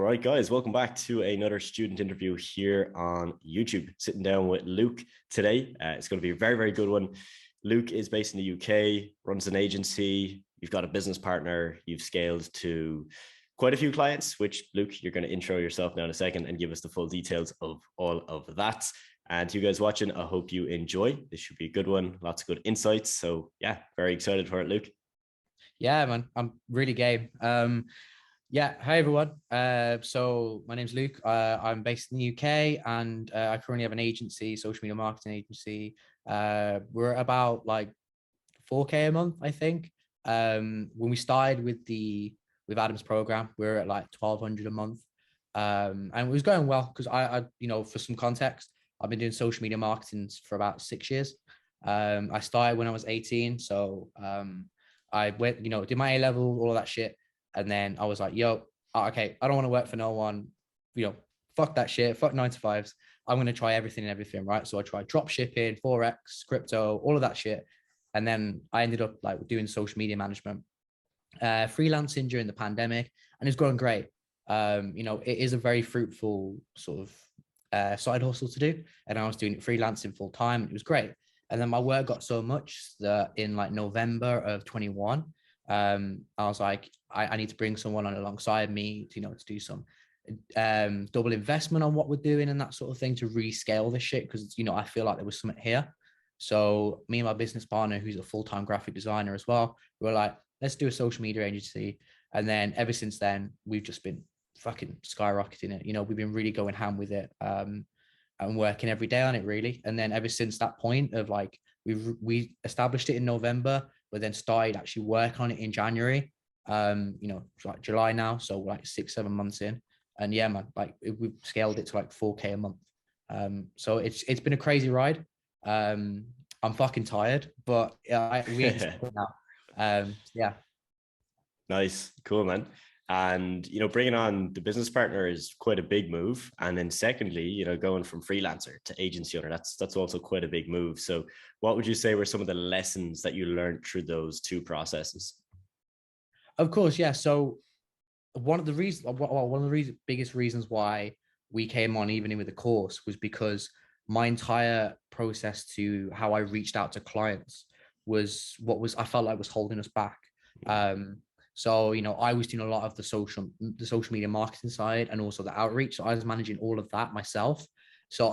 right, guys, welcome back to another student interview here on YouTube. Sitting down with Luke today. It's going to be a very, very good one. Luke is based in the UK, runs an agency. You've got a business partner. You've scaled to quite a few clients, which, Luke, you're going to intro yourself now in a second and give us the full details of all of that. And to you guys watching, I hope you enjoy. This should be a good one. Lots of good insights. So yeah, very excited for it, Luke. Yeah, man, I'm really game. Yeah, hi everyone. So my name's Luke. I'm based in the UK, and I currently have an agency, social media marketing agency. We're about like 4K a month, I think. When we started with Adam's program, we were at like 1,200 a month, and it was going well because I, for some context, I've been doing social media marketing for about 6 years. I started when I was 18, so I went, did my A-level, all of that shit. And then I was like, okay, I don't want to work for no one, fuck that shit, fuck 9 to 5s. I'm going to try everything and everything, right? So I tried drop shipping, Forex, crypto, all of that shit. And then I ended up like doing social media management, freelancing during the pandemic, and it's going great. It is a very fruitful sort of side hustle to do. And I was doing it freelancing full time. It was great. And then my work got so much that in like November of 21, I was like, I need to bring someone on alongside me to do some double investment on what we're doing and that sort of thing to rescale this shit, because I feel like there was something here. So me and my business partner, who's a full-time graphic designer as well, we were like, let's do a social media agency. And then ever since then, we've just been fucking skyrocketing it. We've been really going ham with it, and working every day on it, really. And then ever since that point of like, we established it in November, but then started actually work on it in January. It's like July now, so we're like 6-7 months in, and yeah, man, like we've scaled it to like 4K a month. So it's been a crazy ride. I'm fucking tired, but we ain't now. Yeah. Nice, cool, man. And bringing on the business partner is quite a big move. And then secondly, going from freelancer to agency owner, that's also quite a big move. So what would you say were some of the lessons that you learned through those two processes? Of course, yeah. So one of the biggest reasons why we came on even with the course was because my entire process to how I reached out to clients was I felt like was holding us back. So, I was doing a lot of the social media marketing side and also the outreach. So I was managing all of that myself. So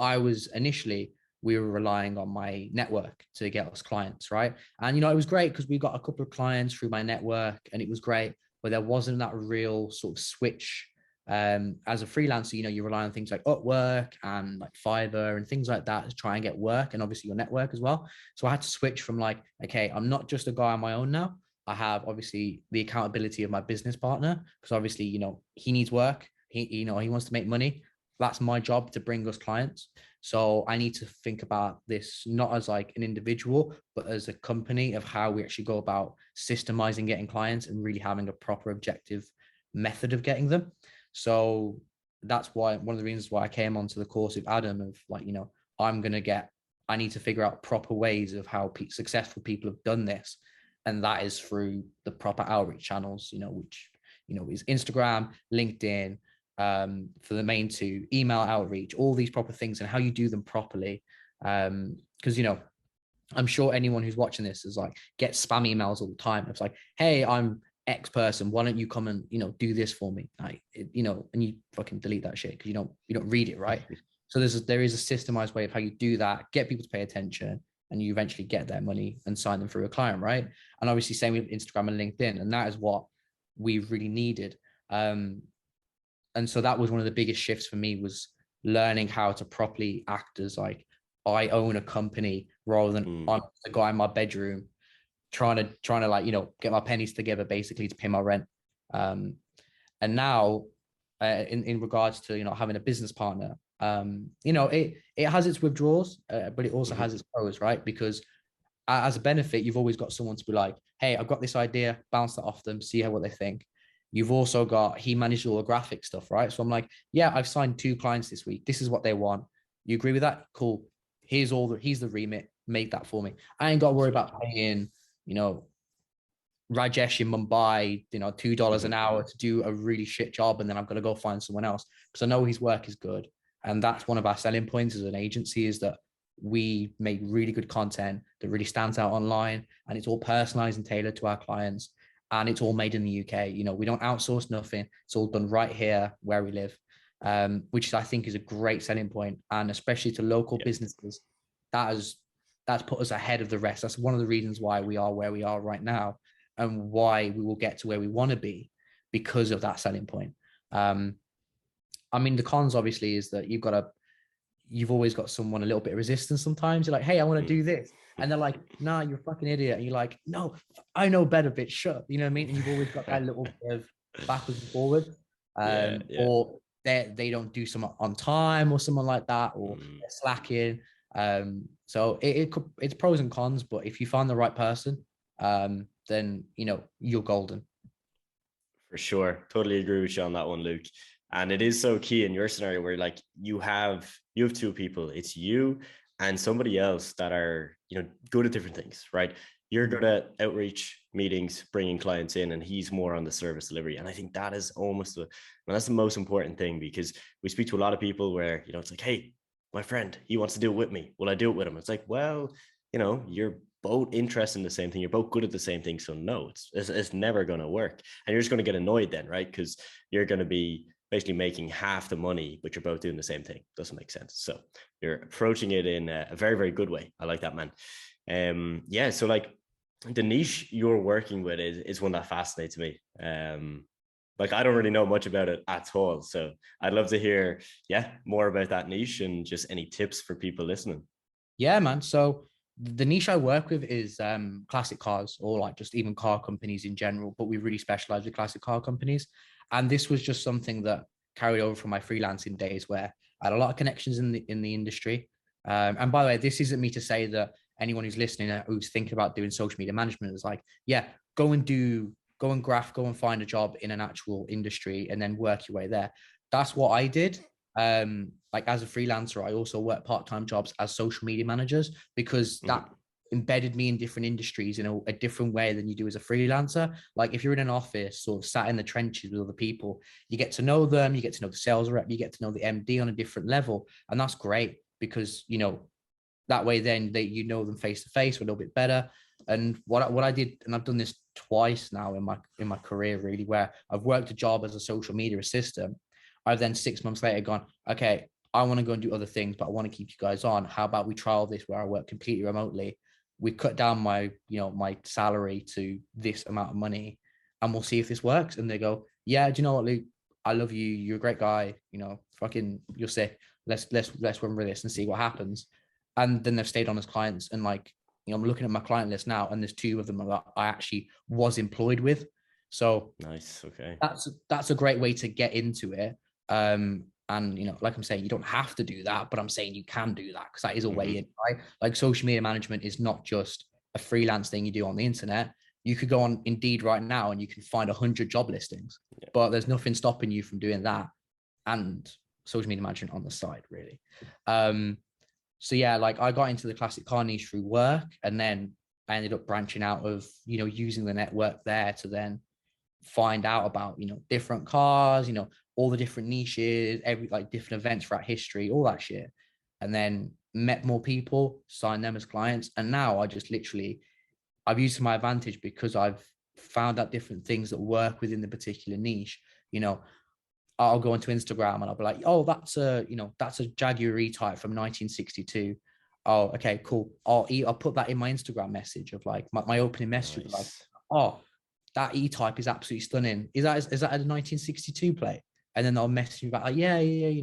we were relying on my network to get us clients, right? And, it was great because we got a couple of clients through my network and it was great, but there wasn't that real sort of switch. As a freelancer, you rely on things like Upwork and like Fiverr and things like that to try and get work, and obviously your network as well. So I had to switch from like, okay, I'm not just a guy on my own now. I have obviously the accountability of my business partner, because obviously, he needs work. He wants to make money. That's my job to bring us clients. So I need to think about this not as like an individual, but as a company of how we actually go about systemizing getting clients and really having a proper objective method of getting them. So that's why one of the reasons why I came onto the course with Adam of like, I need to figure out proper ways of how successful people have done this. And that is through the proper outreach channels, which, is Instagram, LinkedIn, for the main two, email outreach, all these proper things and how you do them properly. Because, I'm sure anyone who's watching this is like, gets spam emails all the time. It's like, hey, I'm X person, why don't you come and, do this for me? Like, and you fucking delete that shit because you don't read it, right? So there is a systemized way of how you do that, get people to pay attention, and you eventually get their money and sign them through a client, right? And obviously same with Instagram and LinkedIn. And that is what we really needed. And so that was one of the biggest shifts for me, was learning how to properly act as like, I own a company rather than I'm the guy in my bedroom trying to like, get my pennies together basically to pay my rent. And now in regards to, having a business partner, it has its withdrawals, but it also has its pros, right? Because as a benefit, you've always got someone to be like, hey, I've got this idea, bounce that off them, see what they think. You've also got, he managed all the graphic stuff, right? So I'm like, yeah, I've signed 2 clients this week. This is what they want. You agree with that? Cool. Here's the remit. Make that for me. I ain't got to worry about paying, Rajesh in Mumbai, $2 an hour to do a really shit job, and then I'm going to go find someone else because I know his work is good. And that's one of our selling points as an agency, is that we make really good content that really stands out online, and it's all personalized and tailored to our clients, and it's all made in the UK. We don't outsource nothing. It's all done right here where we live, which I think is a great selling point, and especially to local businesses, that's put us ahead of the rest. That's one of the reasons why we are where we are right now, and why we will get to where we want to be, because of that selling point. I mean, the cons obviously is that you've always got someone a little bit of resistance sometimes. You're like, hey, I want to do this. And they're like, nah, you're a fucking idiot. And you're like, no, I know better, bitch, shut up. You know what I mean? And you've always got that little bit of backwards and forward. Or they don't do something on time or someone like that, or they're slacking. So it's pros and cons, but if you find the right person, then you're golden. For sure. Totally agree with you on that one, Luke. And it is so key in your scenario where like you have two people. It's you and somebody else that are, good at different things, right? You're good at outreach, meetings, bringing clients in, and he's more on the service delivery. And I think that is that's the most important thing, because we speak to a lot of people where, it's like, hey, my friend, he wants to do it with me. Will I do it with him? It's like, well, you're both interested in the same thing. You're both good at the same thing. So no, it's never going to work. And you're just going to get annoyed then, right? Because you're going to be basically making half the money, but you're both doing the same thing. Doesn't make sense. So you're approaching it in a very, very good way. I like that, man. So like the niche you're working with is one that fascinates me. Like I don't really know much about it at all. So I'd love to hear, more about that niche and just any tips for people listening. Yeah, man. So the niche I work with is classic cars, or like just even car companies in general, but we really specialize with classic car companies. And this was just something that carried over from my freelancing days, where I had a lot of connections in the industry. And by the way, this isn't me to say that anyone who's listening who's thinking about doing social media management is like, go and find a job in an actual industry and then work your way there. That's what I did. Like as a freelancer, I also work part-time jobs as social media managers, because that embedded me in different industries in a different way than you do as a freelancer. Like if you're in an office, sort of sat in the trenches with other people, you get to know them, you get to know the sales rep, you get to know the MD on a different level. And that's great, because, that way then you know them face to face a little bit better. And what I did, and I've done this twice now in my career, really, where I've worked a job as a social media assistant. I've then 6 months later gone, okay, I want to go and do other things, but I want to keep you guys on. How about we trial this where I work completely remotely? We cut down my salary to this amount of money, and we'll see if this works. And they go, yeah, do you know what, Luke? I love you. You're a great guy. Fucking, you're sick. Let's run with this and see what happens. And then they've stayed on as clients. And like, I'm looking at my client list now, and there's 2 of them that I actually was employed with. So nice. Okay. That's a great way to get into it. And like I'm saying, you don't have to do that, but I'm saying you can do that, because that is a way in, right? Like social media management is not just a freelance thing you do on the internet. You could go on Indeed right now and you can find 100 job listings, but there's nothing stopping you from doing that and social media management on the side, really. So like I got into the classic car niche through work, and then I ended up branching out of, using the network there to then find out about, different cars, all the different niches, different events throughout history, all that shit. And then met more people, signed them as clients. And now I've used to my advantage, because I've found out different things that work within the particular niche. I'll go onto Instagram and I'll be like, oh, that's a Jaguar E-Type from 1962. Oh, okay, cool. I'll put that in my Instagram message of like my opening message. Nice. Like, oh, that E-Type is absolutely stunning. Is that a 1962 plate? And then they'll message me back like, yeah,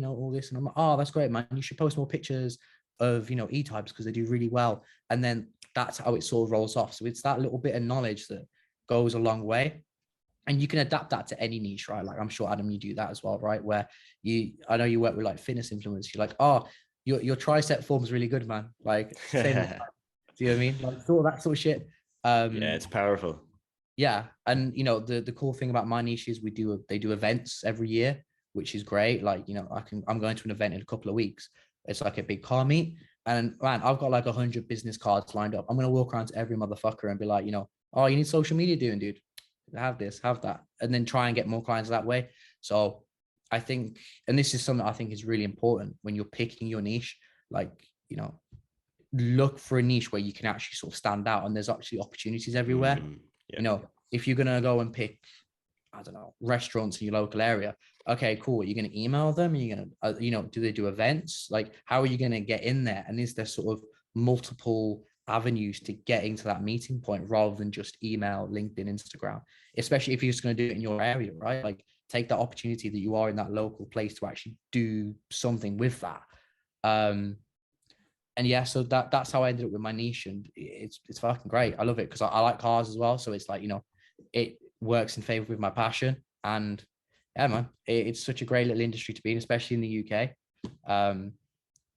all this. And I'm like, oh, that's great, man. You should post more pictures of, E-Types, because they do really well. And then that's how it sort of rolls off. So it's that little bit of knowledge that goes a long way. And you can adapt that to any niche, right? Like I'm sure, Adam, you do that as well, right? Where I know you work with like fitness influencers. You're like, oh, your tricep form is really good, man. Like, same. Do you know what I mean? Like that sort of shit. It's powerful. Yeah, and the cool thing about my niche is they do events every year, which is great. Like I'm going to an event in a couple of weeks. It's like a big car meet, And man, I've got like 100 business cards lined up. I'm going to walk around to every motherfucker and be like, oh, you need social media doing, dude. Have this, have that. And then try and get more clients that way. So I think, and this is something I think is really important when you're picking your niche, like, look for a niche where you can actually sort of stand out, and there's actually opportunities everywhere. Yeah. If you're going to go and pick, I don't know, restaurants in your local area, okay, cool. Are you going to email them? Are you going to, do they do events? Like, how are you going to get in there? And is there sort of multiple avenues to getting to that meeting point rather than just email, LinkedIn, Instagram, especially if you're just going to do it in your area, right? Like, take that opportunity that you are in that local place to actually do something with that. And yeah, so that's how I ended up with my niche, and it's fucking great. I love it because I like cars as well. So it's like, it works in favor with my passion. And yeah, man, it's such a great little industry to be in, especially in the UK.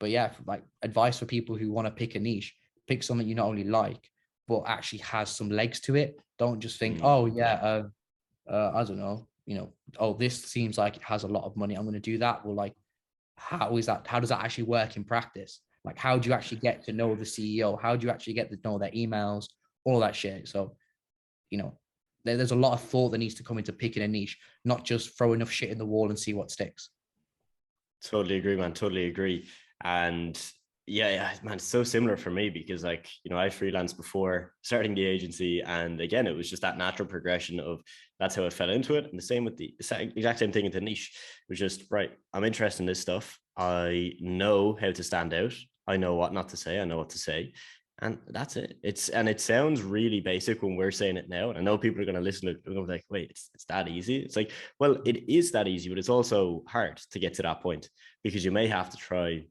But yeah, like, advice for people who want to pick a niche: pick something you not only like, but actually has some legs to it. Don't just think, oh yeah, I don't know, oh, this seems like it has a lot of money, I'm going to do that. Well, like, how does that actually work in practice? Like, how do you actually get to know the CEO? How do you actually get to know their emails, all that shit? So, there's a lot of thought that needs to come into picking a niche, not just throw enough shit in the wall and see what sticks. Totally agree, man. Totally agree. And yeah, man, it's so similar for me because, like, I freelanced before starting the agency, and again, it was just that natural progression of that's how I fell into it. And the same with the exact same thing with the niche. It was just, right, I'm interested in this stuff. I know how to stand out. I know what not to say. I know what to say. And that's it. It sounds really basic when we're saying it now. And I know people are going to listen to it and go like, wait, it's that easy. It's like, well, it is that easy, but it's also hard to get to that point because you may have to try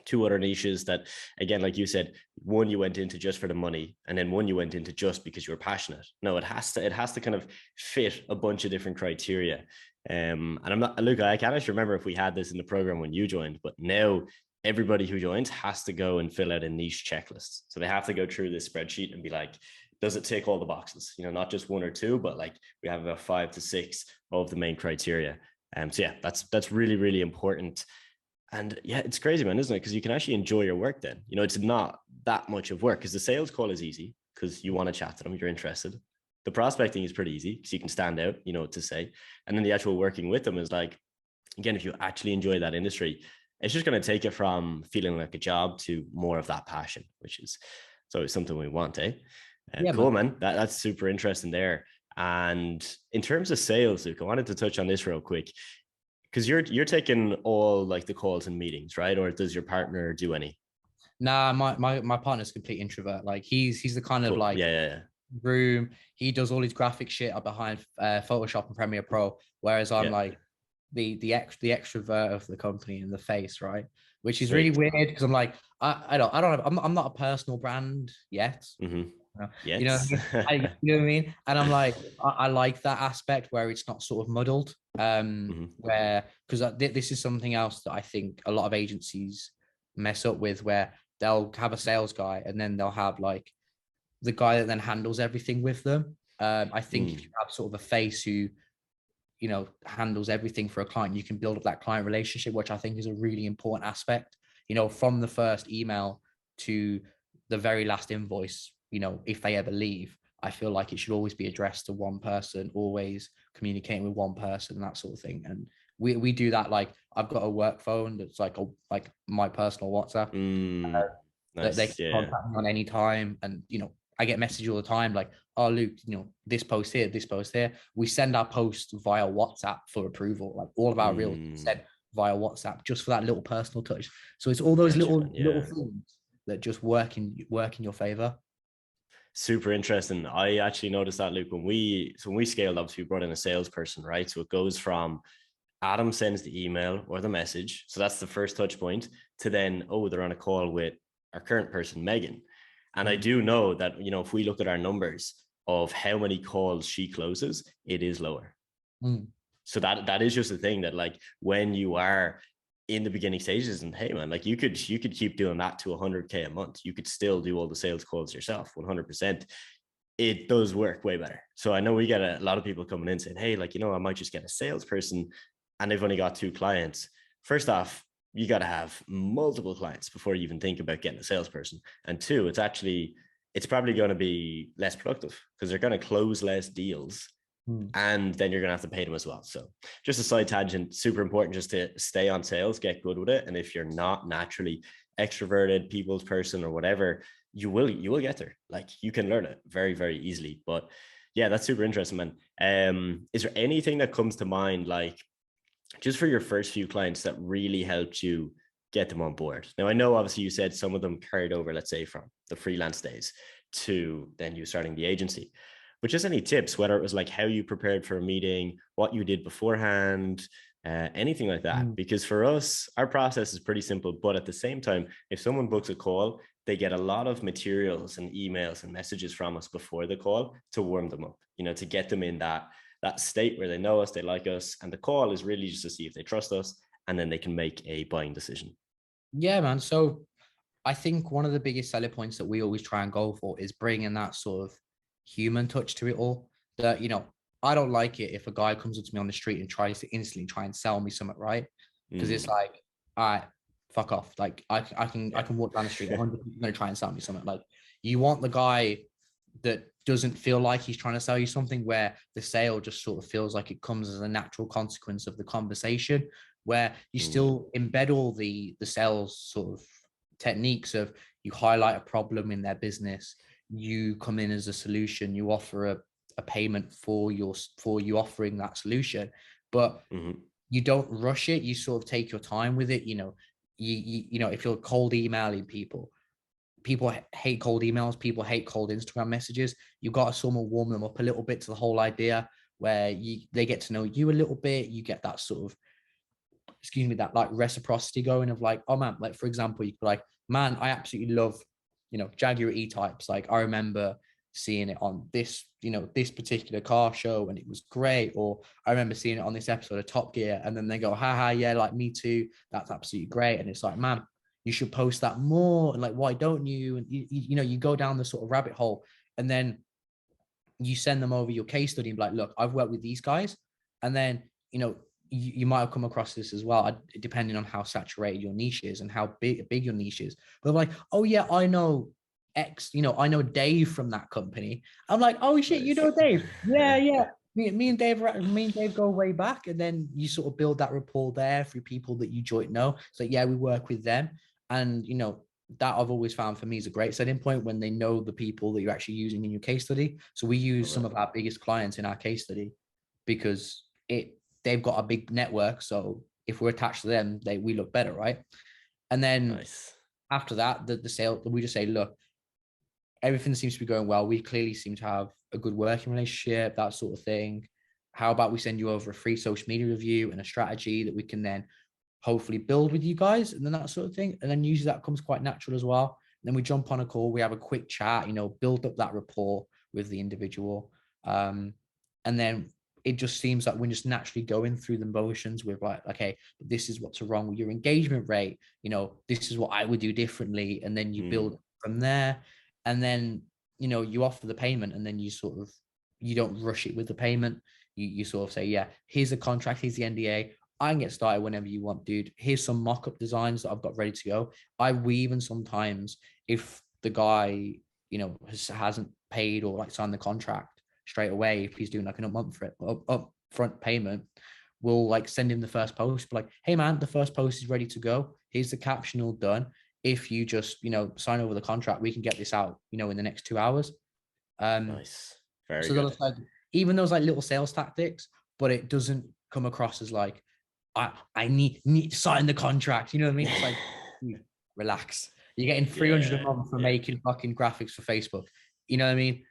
2 other niches that, again, like you said, one you went into just for the money, and then one you went into just because you were passionate. No, it has to kind of fit a bunch of different criteria. And I'm not, look, I can't actually remember if we had this in the program when you joined, but now everybody who joins has to go and fill out a niche checklist. So they have to go through this spreadsheet and be like, does it tick all the boxes? Not just 1 or 2, but like we have about 5 to 6 of the main criteria. So yeah, that's really, really important. And yeah, it's crazy, man, isn't it? Because you can actually enjoy your work then. It's not that much of work because the sales call is easy because you want to chat to them, you're interested. The prospecting is pretty easy because you can stand out, what to say. And then the actual working with them is like, again, if you actually enjoy that industry, it's just going to take it from feeling like a job to more of that passion, which is always something we want, eh? Yeah, cool, man. That's super interesting there. And in terms of sales, Luke, I wanted to touch on this real quick because you're taking all like the calls and meetings, right? Or does your partner do any? Nah, my partner's a complete introvert. Like, he's the kind of Cool. like Yeah. room. He does all his graphic shit up behind Photoshop and Premiere Pro, whereas I'm like the extrovert of the company in the face, right? Which is Sweet. really weird because I'm like, I don't have, I'm not a personal brand yet. Mm-hmm. You know, Yes. you know what I mean? And I'm like, I like that aspect where it's not sort of muddled. Where, because this is something else that I think a lot of agencies mess up with, where they'll have a sales guy and then they'll have like the guy that then handles everything with them. I think if you have sort of a face who, handles everything for a client, you can build up that client relationship, which I think is a really important aspect, from the first email to the very last invoice, if they ever leave. I feel like it should always be addressed to one person, always communicating with one person, and that sort of thing. And we do that. Like, I've got a work phone that's like my personal WhatsApp. That they Nice. can Yeah. contact me on any time. And, I get messages all the time like, oh, Luke, this post here, this post here. We send our posts via WhatsApp for approval. Like, all of our reels sent via WhatsApp just for that little personal touch. So it's all those little things that just work in your favor. Super interesting. I actually noticed that, Luke, when we scaled, obviously we brought in a salesperson, right? So it goes from Adam sends the email or the message, so that's the first touch point, to then, oh, they're on a call with our current person, Megan. And I do know that, if we look at our numbers of how many calls she closes, it is lower. So that is just the thing that, like, when you are in the beginning stages, and hey, man, like you could keep doing that to 100K a month. You could still do all the sales calls yourself, 100%. It does work way better. So I know we get a lot of people coming in saying, hey, like, I might just get a salesperson and they've only got 2 clients. First off, you got to have multiple clients before you even think about getting a salesperson. And two, it's probably going to be less productive because they're going to close less deals, and then you're going to have to pay them as well. So just a side tangent, super important just to stay on sales, get good with it. And if you're not naturally extroverted, people's person or whatever, you will get there. Like you can learn it very, very easily. But yeah, that's super interesting, man. Is there anything that comes to mind, like just for your first few clients, that really helped you get them on board? Now, I know obviously you said some of them carried over, let's say from the freelance days to then you starting the agency, but just any tips, whether it was like how you prepared for a meeting, what you did beforehand, anything like that. Because for us, our process is pretty simple, but at the same time, if someone books a call, they get a lot of materials and emails and messages from us before the call to warm them up, to get them in that state where they know us, they like us. And the call is really just to see if they trust us, and then they can make a buying decision. Yeah, man. So I think one of the biggest selling points that we always try and go for is bringing that sort of human touch to it all. That, I don't like it if a guy comes up to me on the street and tries to instantly try and sell me something, right? Because it's like, all right, fuck off. Like I can walk down the street, 100 people going to try and sell me something. Like you want the guy that doesn't feel like he's trying to sell you something, where the sale just sort of feels like it comes as a natural consequence of the conversation, where you still embed all the sales sort of techniques of you highlight a problem in their business, you come in as a solution, you offer a payment for you offering that solution, but you don't rush it. You sort of take your time with it. If you're cold emailing people hate cold emails, people hate cold Instagram messages. You've got to sort of warm them up a little bit to the whole idea, where they get to know you a little bit. You get that sort of, that like reciprocity going of like, oh man, like for example, you could like, man, I absolutely love, Jaguar E-types. Like I remember seeing it on this, this particular car show and it was great. Or I remember seeing it on this episode of Top Gear, and then they go, haha, yeah, like me too. That's absolutely great. And it's like, man, you should post that more. And like, why don't you? And you go down the sort of rabbit hole, and then you send them over your case study and be like, look, I've worked with these guys. And then, you might have come across this as well, depending on how saturated your niche is and how big your niche is. But like, oh yeah, I know X, I know Dave from that company. I'm like, oh shit, you know Dave? Yeah. Me and Dave go way back. And then you sort of build that rapport there through people that you joint know. So yeah, we work with them. And that I've always found for me is a great setting point, when they know the people that you're actually using in your case study. So we use some of our biggest clients in our case study because they've got a big network. So if we're attached to them, we look better, right? And then after that, the sale, we just say, look, everything seems to be going well. We clearly seem to have a good working relationship, that sort of thing. How about we send you over a free social media review and a strategy that we can then hopefully build with you guys, and then that sort of thing. And then usually that comes quite natural as well. And then we jump on a call, we have a quick chat, build up that rapport with the individual. And then it just seems like we're just naturally going through the motions with like, okay, this is what's wrong with your engagement rate. This is what I would do differently. And then you build from there. And then, you offer the payment, and then you don't rush it with the payment. You sort of say, yeah, here's the contract, here's the NDA. I can get started whenever you want, dude. Here's some mock-up designs that I've got ready to go. We even sometimes, if the guy, hasn't paid or like signed the contract straight away, if he's doing like an upfront payment, we'll like send him the first post, like, hey man, the first post is ready to go. Here's the caption all done. If you just, sign over the contract, we can get this out, in the next 2 hours. Nice. Very so good. Like, even those like little sales tactics, but it doesn't come across as like, I need to sign the contract. You know what I mean? It's like, relax. You're getting 300 a month for making fucking graphics for Facebook. You know what I mean?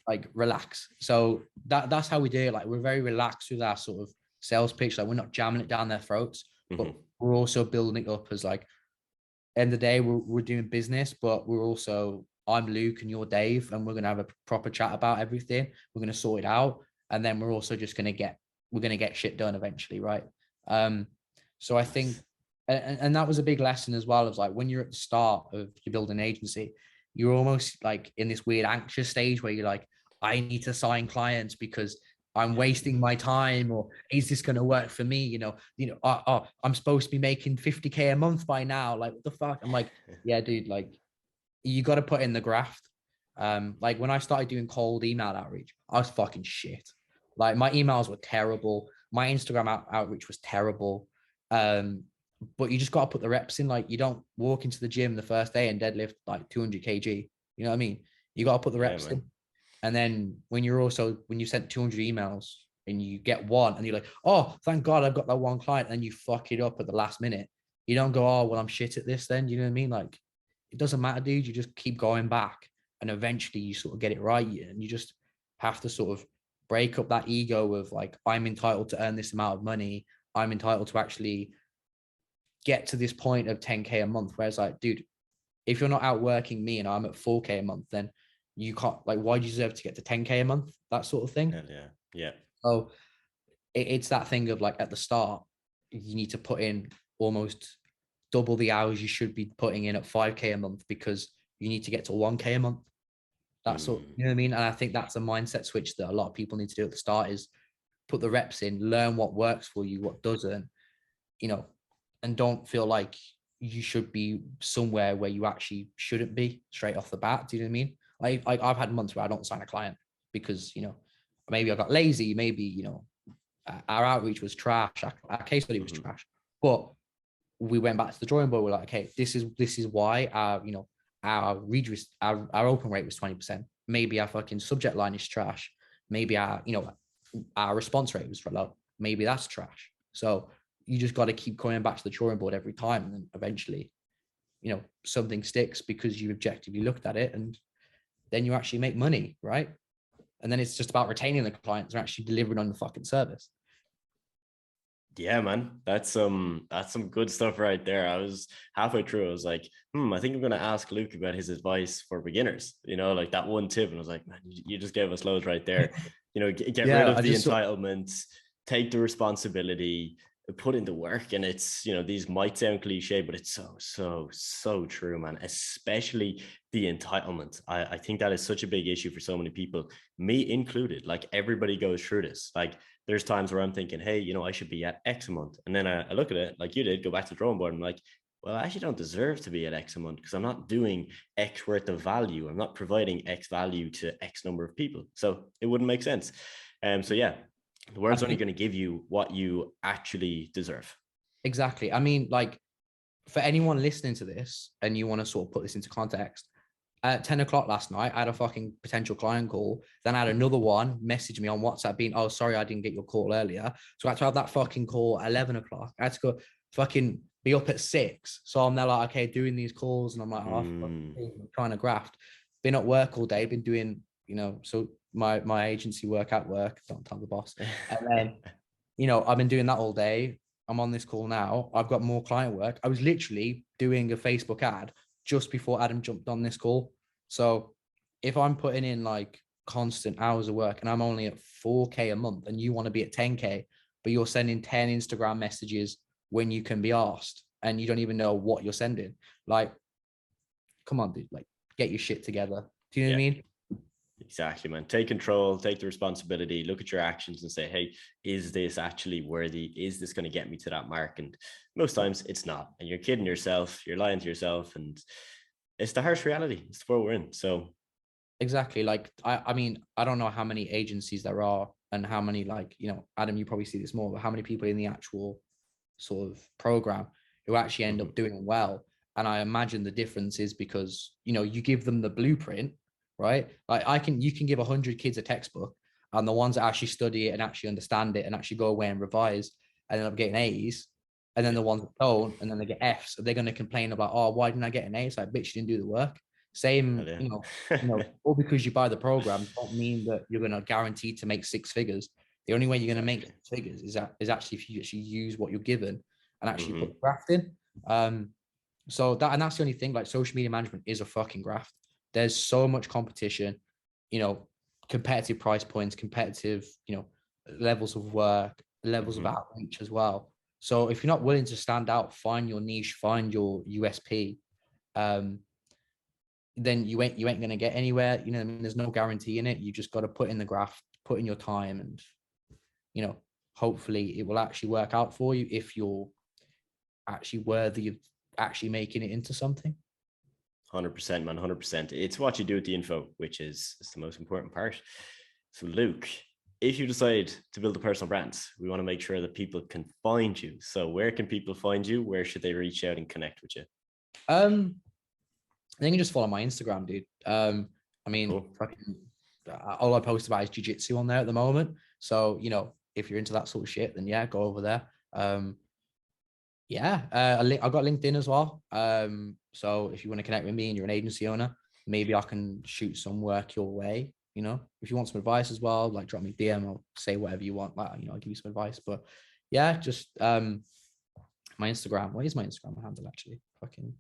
Like, relax. So that's how we do it. Like, we're very relaxed with our sort of sales pitch. Like, we're not jamming it down their throats, but we're also building it up as like, end of the day, we're doing business, but we're also, I'm Luke and you're Dave, and we're going to have a proper chat about everything. We're going to sort it out. And then we're also just going to get shit done eventually. Right. So I think, and that was a big lesson as well, of like, when you're at the start of your building agency, you're almost like in this weird anxious stage where you're like, I need to sign clients because I'm wasting my time, or is this going to work for me? I'm supposed to be making 50K a month by now. Like, what the fuck? I'm like, yeah, dude, like, you got to put in the graft. Like when I started doing cold email outreach, I was fucking shit. Like my emails were terrible. My Instagram outreach was terrible. But you just got to put the reps in. Like you don't walk into the gym the first day and deadlift like 200 kg. You know what I mean? You got to put the reps in. And then when you sent 200 emails and you get one and you're like, oh, thank God I've got that one client, and you fuck it up at the last minute. You don't go, oh, well, I'm shit at this then. You know what I mean? Like, it doesn't matter, dude. You just keep going back and eventually you sort of get it right. And you just have to sort of break up that ego of like, I'm entitled to earn this amount of money. I'm entitled to actually get to this point of 10K a month. Whereas like, dude, if you're not outworking me and I'm at 4K a month, then you can't, like, why do you deserve to get to 10K a month? That sort of thing. Yeah. So it's that thing of like, at the start, you need to put in almost double the hours you should be putting in at 5K a month, because you need to get to 1K a month. That's what, you know what I mean? And I think that's a mindset switch that a lot of people need to do at the start, is put the reps in, learn what works for you, what doesn't, and don't feel like you should be somewhere where you actually shouldn't be straight off the bat. Do you know what I mean? Like I've had months where I don't sign a client because, maybe I got lazy, maybe, our outreach was trash, our case study was trash, but we went back to the drawing board. We're like, okay, this is why our open rate was 20%. Maybe our fucking subject line is trash. Maybe our response rate was low. Maybe that's trash. So you just got to keep going back to the drawing board every time, and then eventually, something sticks because you objectively looked at it, and then you actually make money, right? And then it's just about retaining the clients and actually delivering on the fucking service. Yeah, man, that's some good stuff right there. I was halfway through, I was like, I think I'm gonna ask Luke about his advice for beginners, like that one tip. And I was like, man, you just gave us loads right there. Get rid of the entitlements, take the responsibility, put in the work. And it's, these might sound cliche, but it's so true, man. Especially the entitlement. I think that is such a big issue for so many people, me included. Like everybody goes through this. Like there's times where I'm thinking, hey, I should be at X a month. And then I look at it like you did, go back to the drawing board, and I'm like, well, I actually don't deserve to be at X a month because I'm not doing X worth of value. I'm not providing X value to X number of people. So it wouldn't make sense. So yeah, the world's only going to give you what you actually deserve. Exactly. I mean, like, for anyone listening to this and you want to sort of put this into context, at 10 o'clock last night, I had a fucking potential client call. Then I had another one message me on WhatsApp being, oh, sorry, I didn't get your call earlier. So I had to have that fucking call at 11 o'clock. I had to go fucking be up at 6. So I'm there like, okay, doing these calls. And I'm like, I'm trying to graft. Been at work all day, been doing, so my agency work at work, don't tell the boss. And then, I've been doing that all day. I'm on this call now. I've got more client work. I was literally doing a Facebook ad just before Adam jumped on this call. So if I'm putting in like constant hours of work and I'm only at 4K a month and you want to be at 10K, but you're sending 10 Instagram messages when you can be asked and you don't even know what you're sending, like, come on, dude, like, get your shit together. Do you know what I mean? Exactly, man. Take control, take the responsibility, look at your actions and say, hey, is this actually worthy? Is this going to get me to that mark? And most times it's not. And you're kidding yourself, you're lying to yourself, and it's the harsh reality. It's the world we're in. So exactly. Like, I mean, I don't know how many agencies there are and how many, like, Adam, you probably see this more, but how many people in the actual sort of program who actually end up doing well. And I imagine the difference is because, you give them the blueprint, right? Like you can give 100 kids a textbook, and the ones that actually study it and actually understand it and actually go away and revise and end up getting A's. And then the ones that don't, and then they get F's, so they're going to complain about, oh, why didn't I get an A? It's like, bitch, you didn't do the work. Same, all because you buy the program don't mean that you're going to guarantee to make 6 figures. The only way you're going to make figures is actually if you actually use what you're given and actually put the graft in. So that's the only thing. Like, social media management is a fucking graft. There's so much competition, competitive price points, competitive, levels of work, levels of outreach as well. So if you're not willing to stand out, find your niche, find your USP, then you ain't going to get anywhere. There's no guarantee in it. You just got to put in the graft, put in your time, and you know, hopefully it will actually work out for you if you're actually worthy of actually making it into something. 100%, man. 100%. It's what you do with the info, which is the most important part. So, Luke, if you decide to build a personal brand, we want to make sure that people can find you. So, where can people find you? Where should they reach out and connect with you? They can just follow my Instagram, dude. I mean, Cool. fucking, all I post about is jiu-jitsu on there at the moment. So, you know, if you're into that sort of shit, then yeah, go over there. Yeah, I've got LinkedIn as well. So if you want to connect with me and you're an agency owner, maybe I can shoot some work your way. You know, if you want some advice as well, like drop me a DM or say whatever you want. Like, you know, I'll give you some advice. But yeah, just my Instagram. What is my Instagram handle actually? Fucking.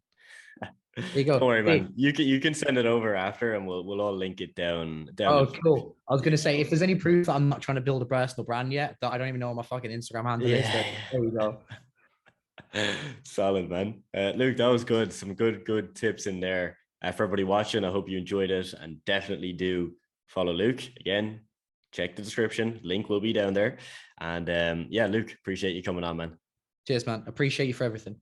There you go. Don't worry, Hey. man. You can send it over after, and we'll all link it down. Oh, cool. I was gonna say if there's any proof that I'm not trying to build a personal brand yet, that I don't even know what my fucking Instagram handle is. Yeah. Then there you go. Solid, man. Luke, that was good. Some good tips in there for everybody watching. I hope you enjoyed it, and definitely do follow Luke. Again, check the description. Link will be down there. And yeah, Luke, appreciate you coming on, man. Cheers, man. Appreciate you for everything.